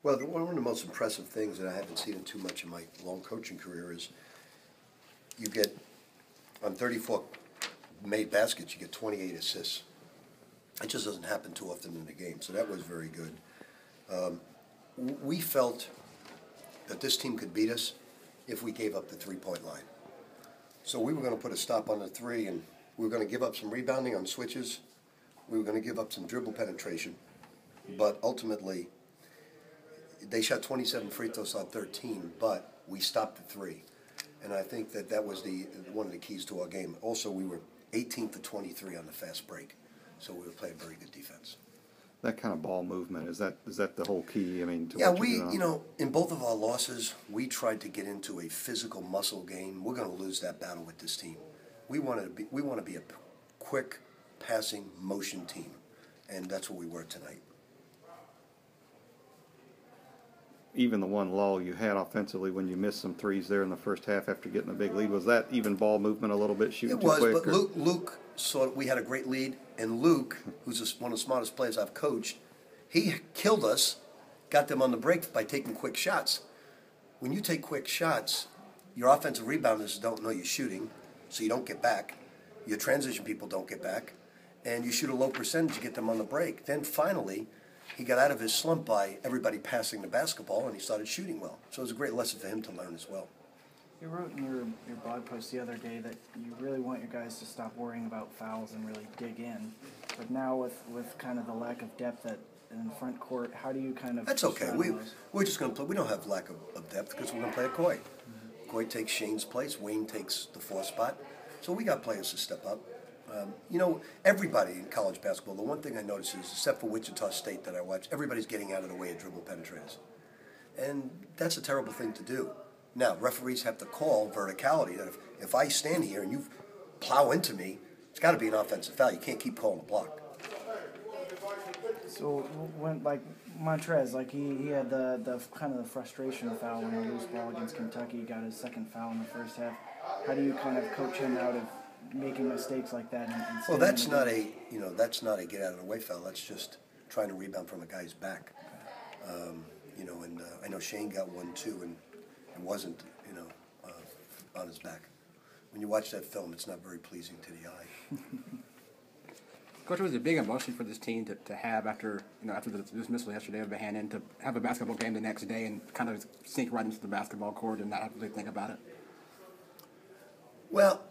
Well, one of the most impressive things that I haven't seen in too much in my long coaching career is you get, on 34 made baskets, you get 28 assists. It just doesn't happen too often in the game, so that was very good. We felt that this team could beat us if we gave up the three-point line. So we were going to put a stop on the three, and we were going to give up some rebounding on switches. We were going to give up some dribble penetration. But ultimately, they shot 27 free throws on 13, but we stopped the three. And I think that was one of the keys to our game. Also, we were 18th to 23 on the fast break, so we were playing very good defense. That kind of ball movement, is that the whole key? I mean, yeah, in both of our losses, we tried to get into a physical muscle game. We're going to lose that battle with this team. We want to be a quick passing motion team, and that's what we were tonight. Even the one lull you had offensively when you missed some threes there in the first half after getting a big lead, was that even ball movement a little bit, shooting too quick? It was, but Luke saw we had a great lead, and Luke, who's one of the smartest players I've coached, he killed us, got them on the break by taking quick shots. When you take quick shots, your offensive rebounders don't know you're shooting, so you don't get back. Your transition people don't get back, and you shoot a low percentage to get them on the break. Then finally, he got out of his slump by everybody passing the basketball, and he started shooting well. So it was a great lesson for him to learn as well. You wrote in your blog post the other day that you really want your guys to stop worrying about fouls and really dig in. But now with kind of the lack of depth in the front court, how do you kind of... That's okay. We're just going to play. We don't have lack of depth because we're going to play a Coy. Mm-hmm. Coy takes Shane's place. Wayne takes the 4th spot. So we got players to step up. Everybody in college basketball, the one thing I notice is, except for Wichita State that I watch, everybody's getting out of the way of dribble penetrators. And that's a terrible thing to do. Now, referees have to call verticality, that if I stand here and you plow into me, it's got to be an offensive foul. You can't keep calling a block. So when, like, Montrez, like he had the kind of the frustration foul in the loose ball against Kentucky, got his 2nd foul in the first half. How do you kind of coach him out of making mistakes like that? Well, that's not a get out of the way foul. That's just trying to rebound from a guy's back. I know Shane got one too, and it wasn't on his back. When you watch that film, it's not very pleasing to the eye. Coach, it was a big emotion for this team to have after the dismissal yesterday of Bohannon, to have a basketball game the next day and kind of sink right into the basketball court and not have to really think about it. Well,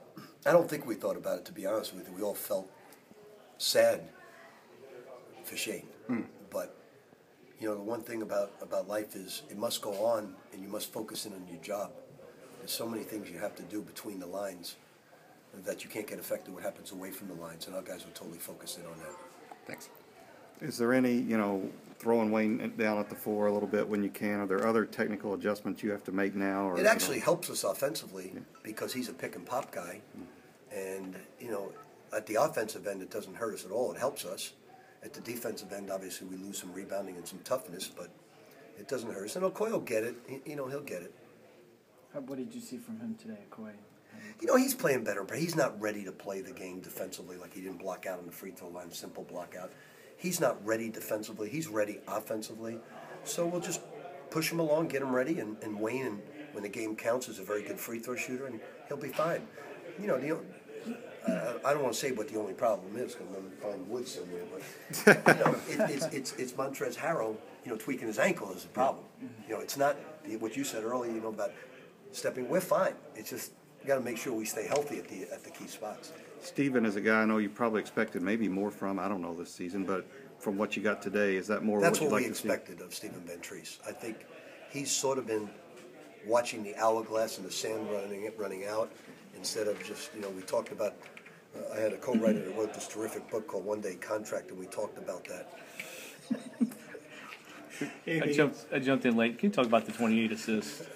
I don't think we thought about it, to be honest with you. We all felt sad for Shane. But, the one thing about life is it must go on, and you must focus in on your job. There's so many things you have to do between the lines that you can't get affected what happens away from the lines, and our guys were totally focused in on that. Thanks. Is there any, throwing Wayne down at the 4 a little bit when you can? Are there other technical adjustments you have to make now? Or, it actually helps us offensively because he's a pick-and-pop guy. And, at the offensive end, it doesn't hurt us at all. It helps us. At the defensive end, obviously, we lose some rebounding and some toughness, but it doesn't hurt us. And Okoye will get it. He'll get it. What did you see from him today, Okoye? He's playing better, but he's not ready to play the game defensively. Like, he didn't block out on the free throw line, simple block out. He's not ready defensively. He's ready offensively. So we'll just push him along, get him ready, and Wayne, when the game counts, is a very good free throw shooter, and he'll be fine. I don't want to say what the only problem is, because I'm going to find wood somewhere, but it's Montrezl Harrell, tweaking his ankle is the problem. It's not what you said earlier, about stepping. We're fine. It's just you got to make sure we stay healthy at the key spots. Stephen is a guy I know you probably expected maybe more from, I don't know, this season, but from what you got today, is that more That's what you'd what like we to see? expected of Stephen Ventris. I think he's sort of been watching the hourglass and the sand running out instead of just, we talked about, I had a co-writer that wrote this terrific book called One Day Contract, and we talked about that. I jumped in late. Can you talk about the 28 assists?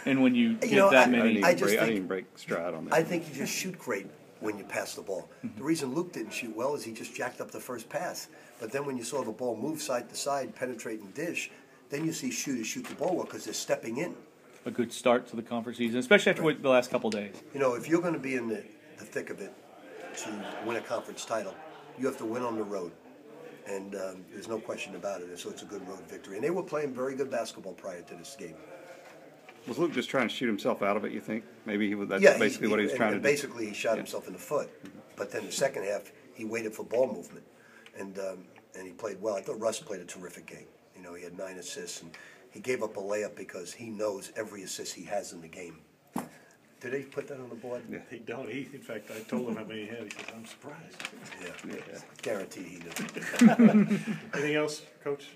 And when you get that many... I didn't break stride on that. I think you just shoot great when you pass the ball. The reason Luke didn't shoot well is he just jacked up the first pass. But then when you saw the ball move side to side, penetrate and dish, then you see shooters shoot the ball well because they're stepping in. A good start to the conference season, especially after the last couple of days. If you're going to be in the thick of it to win a conference title, you have to win on the road. And there's no question about it. And so it's a good road victory. And they were playing very good basketball prior to this game. Was Luke just trying to shoot himself out of it, you think? Maybe that's Yeah, basically what he was trying to do. Basically, he shot himself in the foot. But then the second half, he waited for ball movement. And he played well. I thought Russ played a terrific game. You know, he had 9 assists. And he gave up a layup because he knows every assist he has in the game. Did they put that on the board? Yeah. He don't. In fact, I told him how many he had. He said, "I'm surprised." Yeah. Guarantee he does. Anything else, Coach?